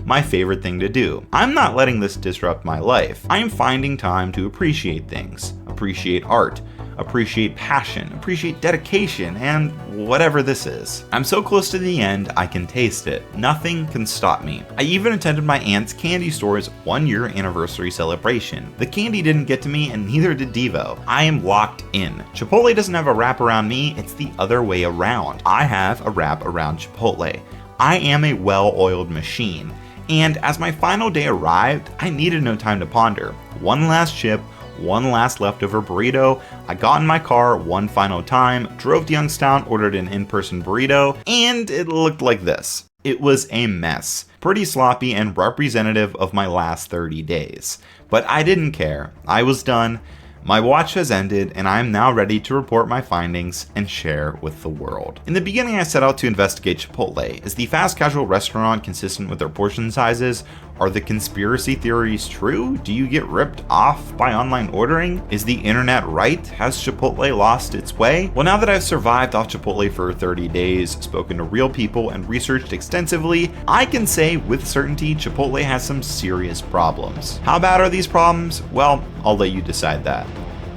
My favorite thing to do. I'm not letting this disrupt my life. I am finding time to appreciate things. Appreciate art. Appreciate passion, appreciate dedication, and whatever this is. I'm so close to the end, I can taste it. Nothing can stop me. I even attended my aunt's candy store's 1-year anniversary celebration. The candy didn't get to me, and neither did Devo. I am locked in. Chipotle doesn't have a wrap around me, it's the other way around. I have a wrap around Chipotle. I am a well-oiled machine. And as my final day arrived, I needed no time to ponder. One last chip, one last leftover burrito. I got in my car one final time, drove to Youngstown, ordered an in-person burrito, and it looked like this. It was a mess. Pretty sloppy and representative of my last 30 days. But I didn't care. I was done. My watch has ended, and I am now ready to report my findings and share with the world. In the beginning, I set out to investigate Chipotle. Is the fast casual restaurant consistent with their portion sizes? Are the conspiracy theories true? Do you get ripped off by online ordering? Is the internet right? Has Chipotle lost its way? Well, now that I've survived off Chipotle for 30 days, spoken to real people, and researched extensively, I can say with certainty Chipotle has some serious problems. How bad are these problems? Well, I'll let you decide that.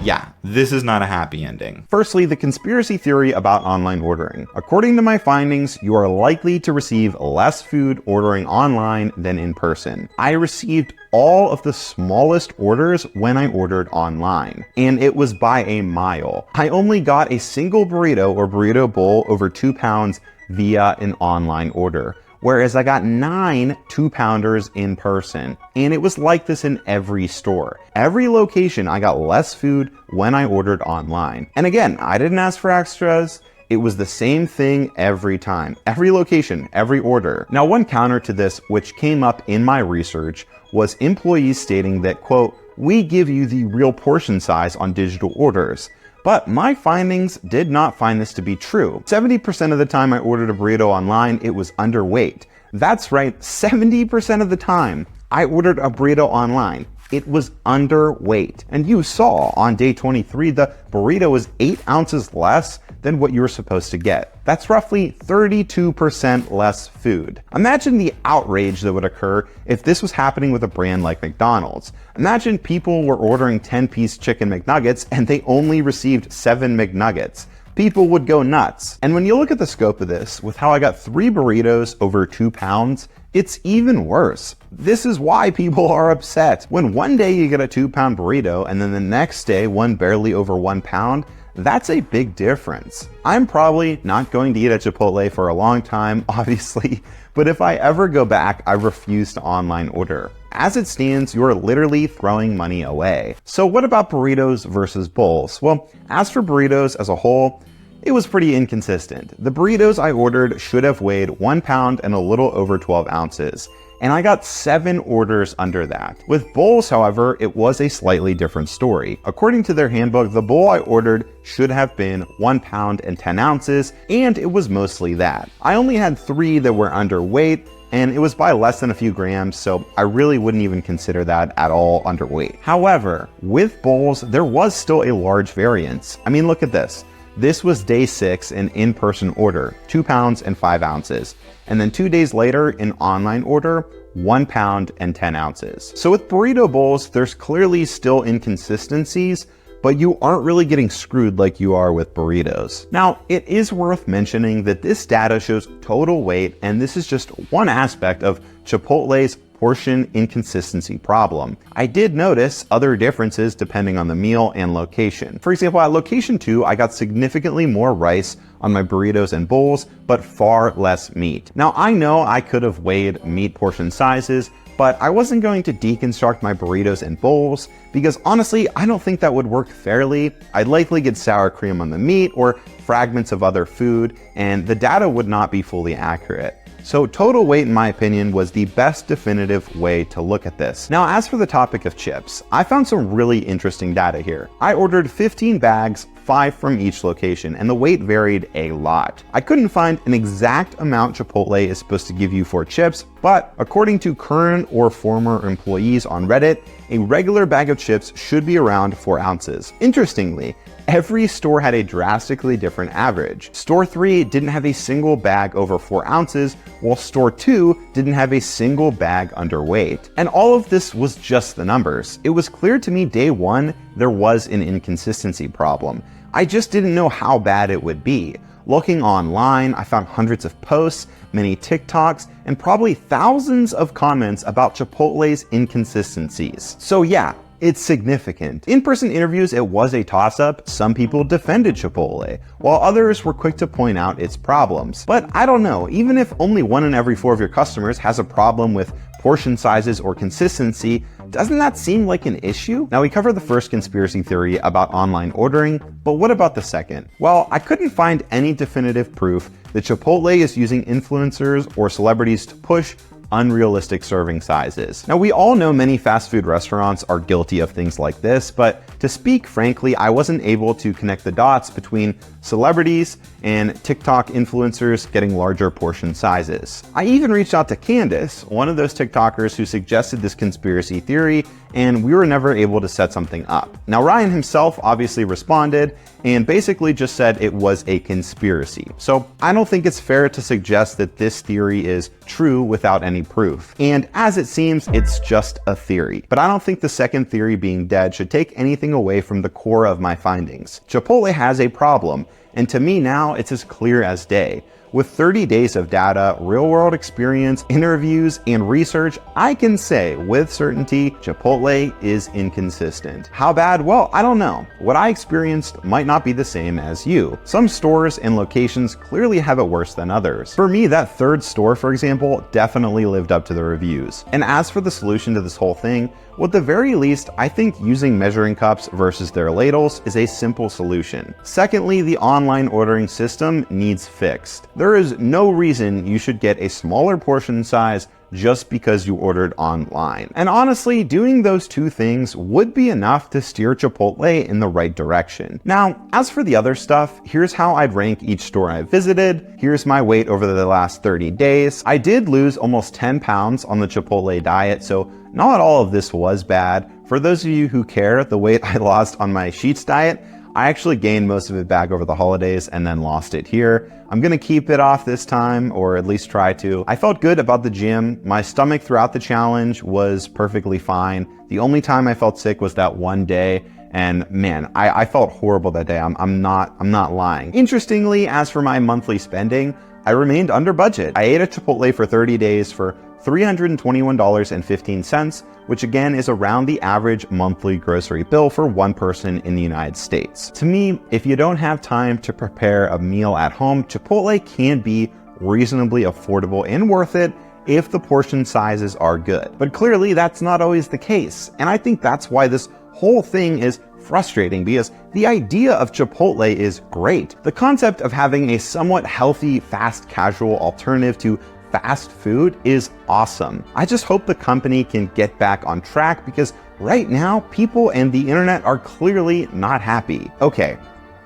Yeah, this is not a happy ending. Firstly, the conspiracy theory about online ordering. According to my findings, you are likely to receive less food ordering online than in person. I received all of the smallest orders when I ordered online, and it was by a mile. I only got a single burrito or burrito bowl over 2 pounds via an online order, whereas I got 9 2-pounders in person. And it was like this in every store. Every location I got less food when I ordered online. And again, I didn't ask for extras. It was the same thing every time, every location, every order. Now, one counter to this, which came up in my research, was employees stating that, quote, "We give you the real portion size on digital orders." But my findings did not find this to be true. 70% of the time I ordered a burrito online, it was underweight. That's right, 70% of the time I ordered a burrito online, it was underweight. And you saw on day 23, the burrito was 8 ounces less than what you were supposed to get. That's roughly 32% less food. Imagine the outrage that would occur if this was happening with a brand like McDonald's. Imagine people were ordering 10-piece chicken McNuggets and they only received 7 McNuggets. People would go nuts. And when you look at the scope of this, with how I got 3 burritos over 2 pounds, it's even worse. This is why people are upset. When one day you get a 2-pound burrito and then the next day one barely over 1 pound, that's a big difference. I'm probably not going to eat at Chipotle for a long time, obviously, but if I ever go back, I refuse to online order. As it stands, you're literally throwing money away. So what about burritos versus bowls? Well, as for burritos as a whole, it was pretty inconsistent. The burritos I ordered should have weighed 1 pound and a little over 12 ounces. And I got 7 orders under that. With bowls, however, it was a slightly different story. According to their handbook, the bowl I ordered should have been 1 pound and 10 ounces, and it was mostly that. I only had 3 that were underweight, and it was by less than a few grams, so I really wouldn't even consider that at all underweight. However, with bowls, there was still a large variance. I mean, look at this. This was day 6 in in-person order, 2 pounds and 5 ounces. And then 2 days later in online order, 1 pound and 10 ounces. So with burrito bowls, there's clearly still inconsistencies, but you aren't really getting screwed like you are with burritos. Now, it is worth mentioning that this data shows total weight, and this is just one aspect of Chipotle's portion inconsistency problem. I did notice other differences depending on the meal and location. For example, at location 2, I got significantly more rice on my burritos and bowls, but far less meat. Now, I know I could have weighed meat portion sizes, but I wasn't going to deconstruct my burritos and bowls because honestly, I don't think that would work fairly. I'd likely get sour cream on the meat or fragments of other food, and the data would not be fully accurate. So total weight, in my opinion, was the best definitive way to look at this. Now, as for the topic of chips, I found some really interesting data here. I ordered 15 bags, 5 from each location, and the weight varied a lot. I couldn't find an exact amount Chipotle is supposed to give you for chips, but according to current or former employees on Reddit, a regular bag of chips should be around 4 ounces. Interestingly, every store had a drastically different average. Store 3 didn't have a single bag over 4 ounces, while Store 2 didn't have a single bag underweight. And all of this was just the numbers. It was clear to me day 1 there was an inconsistency problem. I just didn't know how bad it would be. Looking online, I found hundreds of posts, many TikToks, and probably thousands of comments about Chipotle's inconsistencies. So yeah, it's significant. In-person interviews, it was a toss-up. Some people defended Chipotle, while others were quick to point out its problems. But I don't know, even if only 1 in every 4 of your customers has a problem with portion sizes or consistency, doesn't that seem like an issue? Now, we covered the first conspiracy theory about online ordering, but what about the second? Well, I couldn't find any definitive proof that Chipotle is using influencers or celebrities to push unrealistic serving sizes. Now, we all know many fast food restaurants are guilty of things like this, but to speak frankly, I wasn't able to connect the dots between celebrities and TikTok influencers getting larger portion sizes. I even reached out to Candace, one of those TikTokers who suggested this conspiracy theory, and we were never able to set something up. Now, Ryan himself obviously responded and basically just said it was a conspiracy. So I don't think it's fair to suggest that this theory is true without any proof. And as it seems, it's just a theory. But I don't think the second theory being dead should take anything away from the core of my findings. Chipotle has a problem, and to me now, it's as clear as day. With 30 days of data, real-world experience, interviews, and research, I can say with certainty Chipotle is inconsistent. How bad? Well, I don't know. What I experienced might not be the same as you. Some stores and locations clearly have it worse than others. For me, that third store, for example, definitely lived up to the reviews. And as for the solution to this whole thing, Well, at the very least, I think using measuring cups versus their ladles is a simple solution. Secondly, the online ordering system needs fixed. There is no reason you should get a smaller portion size just because you ordered online. And honestly, doing those two things would be enough to steer Chipotle in the right direction. Now, as for the other stuff, here's how I'd rank each store I visited. Here's my weight over the last 30 days. I did lose almost 10 pounds on the Chipotle diet, so not all of this was bad. For those of you who care, the weight I lost on my Sheets diet, I actually gained most of it back over the holidays and then lost it here. I'm gonna keep it off this time, or at least try to. I felt good about the gym. My stomach throughout the challenge was perfectly fine. The only time I felt sick was that one day, and man, I felt horrible that day. I'm not lying. Interestingly, as for my monthly spending, I remained under budget. I ate at Chipotle for 30 days for $321.15, which again is around the average monthly grocery bill for one person in the United States. To me, if you don't have time to prepare a meal at home, Chipotle can be reasonably affordable and worth it if the portion sizes are good. But clearly that's not always the case, and I think that's why this whole thing is frustrating, because the idea of Chipotle is great. The concept of having a somewhat healthy, fast casual alternative to fast food is awesome. I just hope the company can get back on track, because right now people and the internet are clearly not happy. Okay,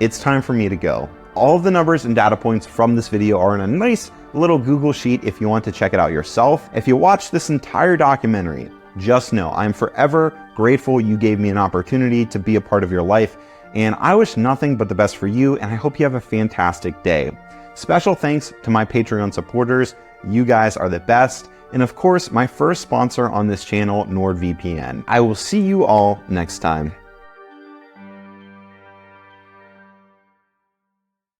it's time for me to go. All of the numbers and data points from this video are in a nice little Google sheet if you want to check it out yourself. If you watched this entire documentary, just know I'm forever grateful you gave me an opportunity to be a part of your life, and I wish nothing but the best for you, and I hope you have a fantastic day. Special thanks to my Patreon supporters. You guys are the best. And of course, my first sponsor on this channel, NordVPN. I will see you all next time.